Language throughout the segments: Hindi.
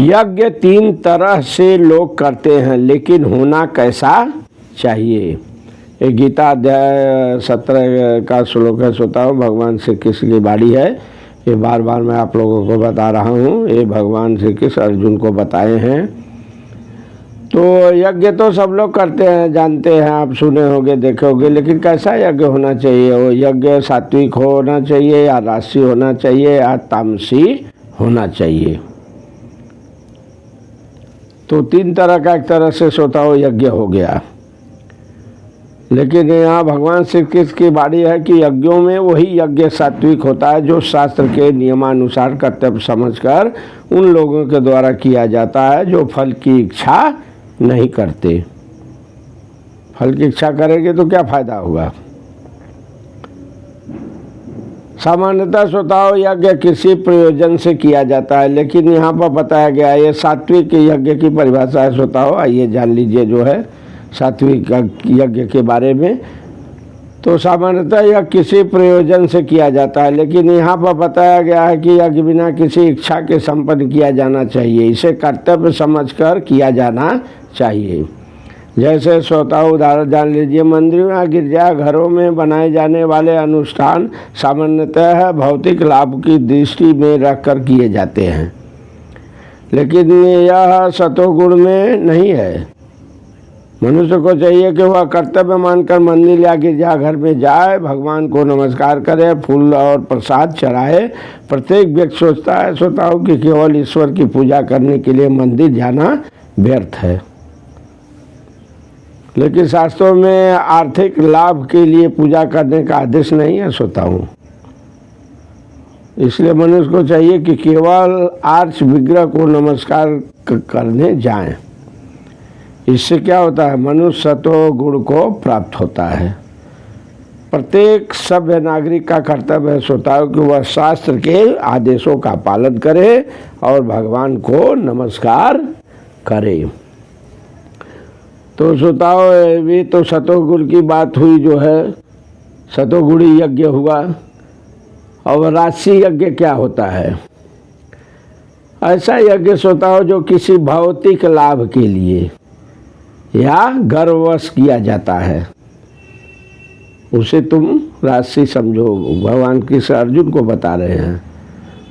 यज्ञ तीन तरह से लोग करते हैं, लेकिन होना कैसा चाहिए। ये गीता अध्याय 17 का श्लोक है। सोता हूँ भगवान श्री कृष्ण की वाणी है। ये बार बार मैं आप लोगों को बता रहा हूँ। ये भगवान श्री कृष्ण अर्जुन को बताए हैं। तो यज्ञ तो सब लोग करते हैं, जानते हैं, आप सुने होंगे, देखे होंगे, लेकिन कैसा यज्ञ होना चाहिए। वो यज्ञ सात्विक होना चाहिए या राजसी होना चाहिए या तामसी होना चाहिए। तो तीन तरह का एक तरह से सोता हो यज्ञ हो गया। लेकिन यहाँ भगवान श्री कृष्ण की वाणी है कि यज्ञों में वही यज्ञ सात्विक होता है जो शास्त्र के नियमानुसार कर्तव्य समझकर उन लोगों के द्वारा किया जाता है जो फल की इच्छा नहीं करते। फल की इच्छा करेंगे तो क्या फायदा होगा। सामान्यतः स्वतः यज्ञ किसी प्रयोजन से किया जाता है, लेकिन यहाँ पर बताया गया है ये सात्विक यज्ञ की परिभाषा है। स्वतः आइए जान लीजिए जो है सात्विक यज्ञ के बारे में। तो सामान्यतः यह किसी प्रयोजन से किया जाता है, लेकिन यहाँ पर बताया गया है कि यज्ञ बिना किसी इच्छा के संपन्न किया जाना चाहिए। इसे कर्तव्य समझकर किया जाना चाहिए। जैसे स्वतः उदाहरण जान लीजिए, मंदिरों या गिरजाघरों में बनाए जाने वाले अनुष्ठान सामान्यतः भौतिक लाभ की दृष्टि में रखकर किए जाते हैं, लेकिन यह सतोगुण में नहीं है। मनुष्य को चाहिए कि वह कर्तव्य मानकर मंदिर या गिरजाघर में जाए, भगवान को नमस्कार करे, फूल और प्रसाद चढ़ाए। प्रत्येक व्यक्ति सोचता है स्वतः कि केवल ईश्वर की पूजा करने के लिए मंदिर जाना व्यर्थ है, लेकिन शास्त्रों में आर्थिक लाभ के लिए पूजा करने का आदेश नहीं है स्वतः। इसलिए मनुष्य को चाहिए कि केवल आर्च विग्रह को नमस्कार करने जाएं। इससे क्या होता है, मनुष्य सतो गुण को प्राप्त होता है। प्रत्येक सभ्य नागरिक का कर्तव्य है स्वतः कि वह शास्त्र के आदेशों का पालन करे और भगवान को नमस्कार करे। तो स्वतः भी तो सतोगुण की बात हुई, जो है सतोगुणी यज्ञ हुआ। और राजसी यज्ञ क्या होता है, ऐसा यज्ञ स्वतः जो किसी भौतिक लाभ के लिए या गर्ववश किया जाता है, उसे तुम राजसी समझो। भगवान कृष्ण अर्जुन को बता रहे हैं।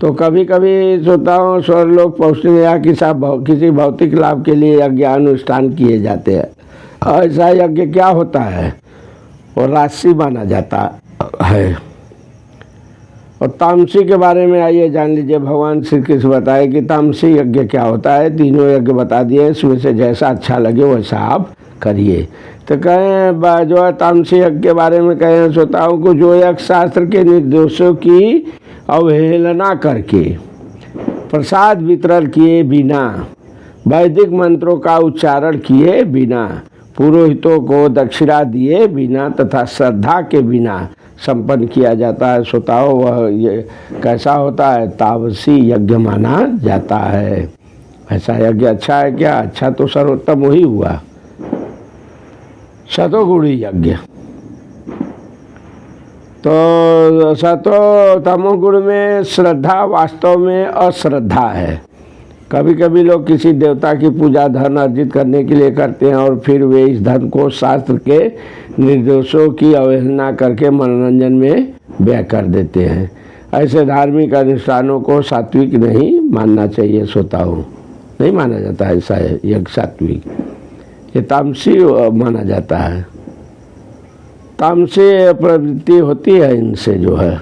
तो कभी कभी श्रोताओं स्वर्लोक पहुँचने या किसी भौतिक लाभ के लिए यज्ञ अनुष्ठान किए जाते हैं। ऐसा यज्ञ क्या होता है, और राजसी माना जाता है। और तामसी के बारे में आइए जान लीजिए। भगवान श्री कृष्ण बताए कि तामसी यज्ञ क्या होता है। तीनों यज्ञ बता दिए, इसमें से जैसा अच्छा लगे वैसा आप करिए। तो कहें जो है तामसी यज्ञ के बारे में कहें श्रोताओं को, जो यज्ञ शास्त्र के निर्देशों की अवहेलना करके, प्रसाद वितरण किए बिना, वैदिक मंत्रों का उच्चारण किए बिना, पुरोहितों को दक्षिणा दिए बिना तथा श्रद्धा के बिना संपन्न किया जाता है स्वतः, वह ये कैसा होता है, तामसी यज्ञ माना जाता है। ऐसा यज्ञ अच्छा है क्या? अच्छा तो सर्वोत्तम वही हुआ, सतोगुणी यज्ञ। तो सतो तमोगुण में श्रद्धा वास्तव में अश्रद्धा है। कभी कभी लोग किसी देवता की पूजा धन अर्जित करने के लिए करते हैं और फिर वे इस धन को शास्त्र के निर्देशों की अवहेलना करके मनोरंजन में व्यय कर देते हैं। ऐसे धार्मिक अनुष्ठानों को सात्विक नहीं मानना चाहिए। श्रोताओं, नहीं माना जाता है ऐसा यज्ञ सात्विक, ये तामसी माना जाता है। तामसी प्रवृत्ति होती है इनसे जो है,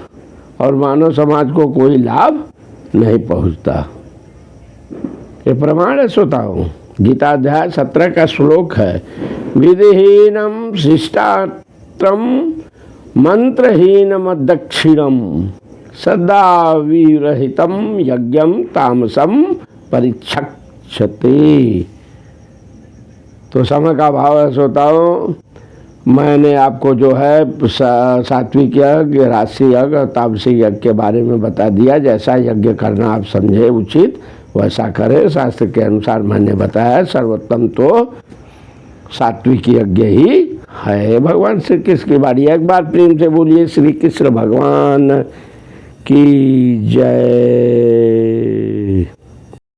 और मानव समाज को कोई लाभ नहीं पहुंचता। ये प्रमाण है श्रोताओं। गीता अध्याय 17 का श्लोक है, विधिहीनम शिष्टात्रम मंत्रहीनम दक्षिणम सदा विरहितम यज्ञम तामसम परिच्छक्षते। तो समय का भाव है श्रोताओं। मैंने आपको जो है सात्विक यज्ञ, राजसी यज्ञ और तामसी यज्ञ के बारे में बता दिया। जैसा यज्ञ करना आप समझे उचित वैसा करें। शास्त्र के अनुसार मैंने बताया सर्वोत्तम तो सात्विक यज्ञ ही है। भगवान श्री कृष्ण की बारी। एक बार प्रेम से बोलिए श्री कृष्ण भगवान की जय।